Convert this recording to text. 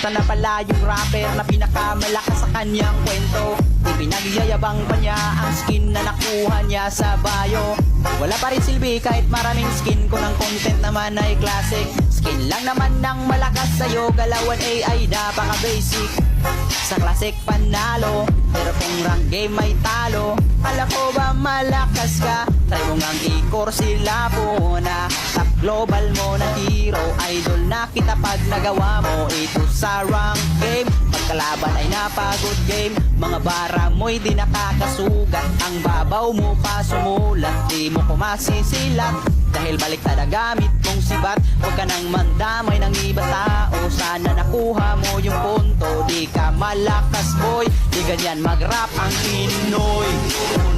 Artista na pala yung rapper na pinakamalakas sa kanyang kwento. Ipinagyayabang pa niya ang skin na nakuha niya sa bio. Wala pa rin silbi kahit maraming skin, kung ang content naman ay classic. Skin lang naman ng malakas sa'yo, galawan AI napaka-basic. Sa classic panalo, pero kung rank game ay talo. Kala ko ba malakas ka? Try mo ngang i-core sila po na top global mo na hero. Idol na kita pag nagawa mo ito sa rank game. Pagkalaban ay napagod game, mga bara mo'y di nakakasugat. Ang babaw mo pa sumulat, di mo kumasisilat. Dahil baliktad ang gamit mong sibat, huwag ka nang mandamay ng ibang tao. Sana nakuha mo yung punto, di ka malakas boy, di ganyan mag-rap ang Pinoy.